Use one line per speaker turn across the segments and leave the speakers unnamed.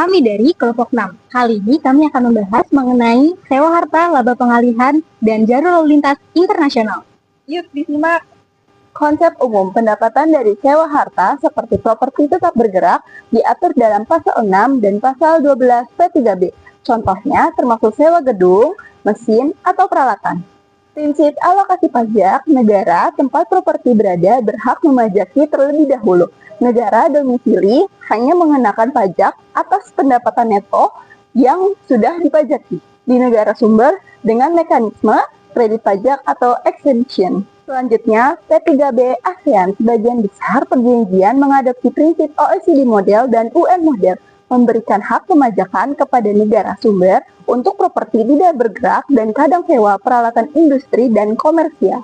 kami dari kelompok 6. Kali ini kami akan membahas mengenai sewa harta, laba pengalihan, dan jalur lalu lintas internasional.
Yuk disimak. Konsep umum pendapatan dari sewa harta seperti properti tetap bergerak diatur dalam pasal 6 dan pasal 12 P3B. Contohnya termasuk sewa gedung, mesin, atau peralatan. Prinsip alokasi pajak, negara tempat properti berada berhak memajaki terlebih dahulu. Negara domisili hanya mengenakan pajak atas pendapatan neto yang sudah dipajaki di negara sumber dengan mekanisme kredit pajak atau exemption. Selanjutnya, P3B ASEAN sebagian besar perjanjian mengadopsi prinsip OECD model dan UN model, memberikan hak pemajakan kepada negara sumber untuk properti tidak bergerak dan kadang sewa peralatan industri dan komersial.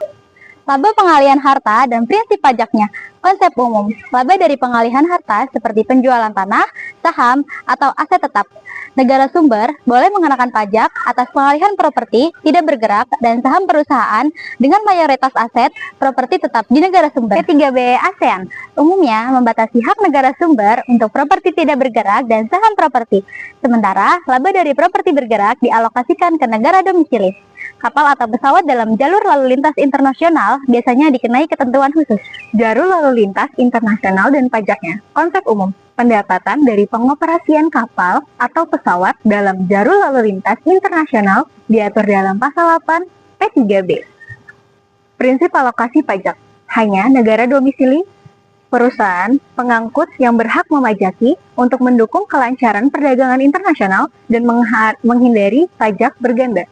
Laba pengalihan harta dan prinsip pajaknya. Konsep umum, laba dari pengalihan harta seperti penjualan tanah, saham, atau aset tetap. Negara sumber boleh mengenakan pajak atas pengalihan properti tidak bergerak dan saham perusahaan dengan mayoritas aset properti tetap di negara sumber. P3B ASEAN umumnya membatasi hak negara sumber untuk properti tidak bergerak dan saham properti. Sementara laba dari properti bergerak dialokasikan ke negara domisili. Kapal atau pesawat dalam jalur lalu lintas internasional biasanya dikenai ketentuan khusus. Jalur lalu lintas internasional dan pajaknya. Konsep umum, pendapatan dari pengoperasian kapal atau pesawat dalam jalur lalu lintas internasional diatur dalam pasal 8 P3B. Prinsip alokasi pajak, hanya negara domisili, perusahaan, pengangkut yang berhak memajaki untuk mendukung kelancaran perdagangan internasional dan menghindari pajak berganda.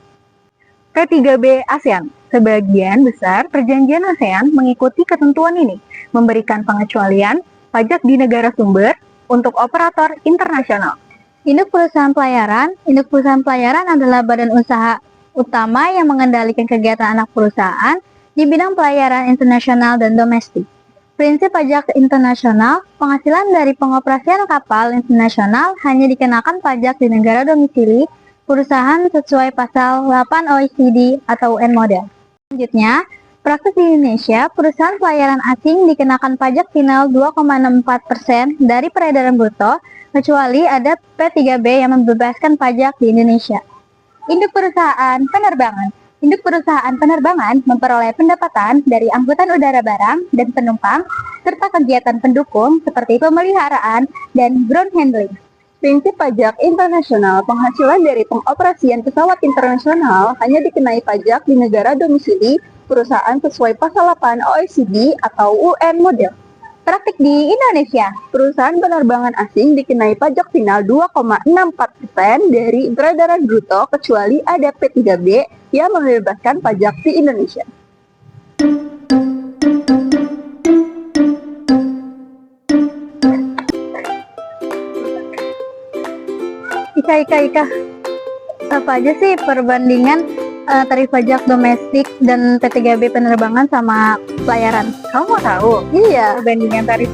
P3B ASEAN. Sebagian besar perjanjian ASEAN mengikuti ketentuan ini, memberikan pengecualian pajak di negara sumber untuk operator internasional. Induk perusahaan pelayaran. Induk perusahaan pelayaran adalah badan usaha utama yang mengendalikan kegiatan anak perusahaan di bidang pelayaran internasional dan domestik. Prinsip pajak internasional, penghasilan dari pengoperasian kapal internasional hanya dikenakan pajak di negara domisili perusahaan sesuai pasal 8 OECD atau UN model. Selanjutnya, praktik di Indonesia, perusahaan pelayaran asing dikenakan pajak final 2,64% dari peredaran bruto, kecuali ada P3B yang membebaskan pajak di Indonesia. Induk perusahaan penerbangan. Induk perusahaan penerbangan memperoleh pendapatan dari angkutan udara barang dan penumpang, serta kegiatan pendukung seperti pemeliharaan dan ground handling.
Prinsip pajak internasional, penghasilan dari pengoperasian pesawat internasional hanya dikenai pajak di negara domisili perusahaan sesuai pasal 8 OECD atau UN model.
Praktik di Indonesia,
perusahaan penerbangan asing dikenai pajak final 2,64% dari peredaran bruto kecuali ada P3B yang membebaskan pajak di Indonesia.
Ika, apa aja sih perbandingan tarif pajak domestik dan P3B penerbangan sama pelayaran? Kamu mau tahu?
Iya.
Perbandingan tarif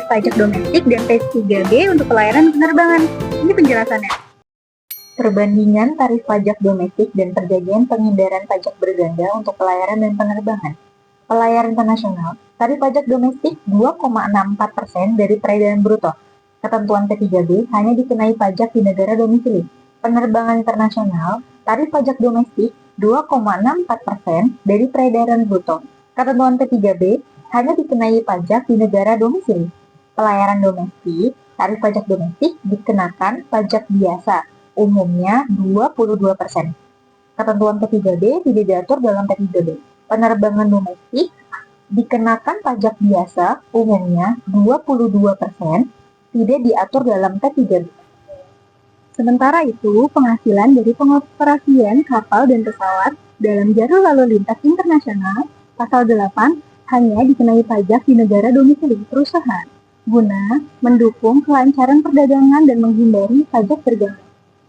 pajak domestik dan P3B untuk pelayaran penerbangan. Ini penjelasannya. Perbandingan tarif pajak domestik dan perjanjian penghindaran pajak berganda untuk pelayaran dan penerbangan. Pelayaran internasional, tarif pajak domestik 2,64% dari peredaran bruto. Ketentuan P3B hanya dikenai pajak di negara domisili. Penerbangan internasional, tarif pajak domestik 2,64% dari peredaran bruto. Ketentuan P3B hanya dikenai pajak di negara domisili. Pelayaran domestik, tarif pajak domestik dikenakan pajak biasa, umumnya 22%. Ketentuan P3B tidak diatur dalam P3B. Penerbangan domestik dikenakan pajak biasa, umumnya 22%, tidak diatur dalam P3B. Sementara itu, penghasilan dari pengoperasian kapal dan pesawat dalam jalur lalu lintas internasional, pasal 8, hanya dikenai pajak di negara domisili perusahaan, guna mendukung kelancaran perdagangan dan menghindari pajak berganda.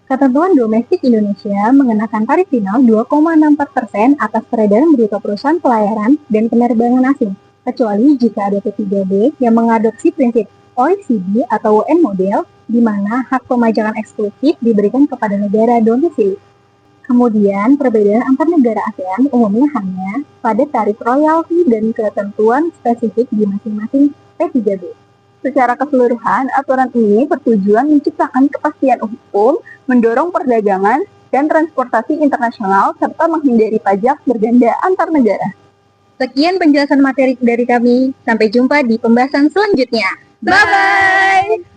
Ketentuan domestik Indonesia mengenakan tarif final 2,64% atas peredaran bruto perusahaan pelayaran dan penerbangan asing, kecuali jika ada P3B yang mengadopsi prinsip OECD atau UN model, di mana hak pemajakan eksklusif diberikan kepada negara domisili. Kemudian, perbedaan antar negara ASEAN umumnya hanya pada tarif royalti dan ketentuan spesifik di masing-masing P3B.
Secara keseluruhan, aturan ini bertujuan menciptakan kepastian hukum, mendorong perdagangan dan transportasi internasional, serta menghindari pajak berganda antar negara.
Sekian penjelasan materi dari kami. Sampai jumpa di pembahasan selanjutnya.
Bye-bye!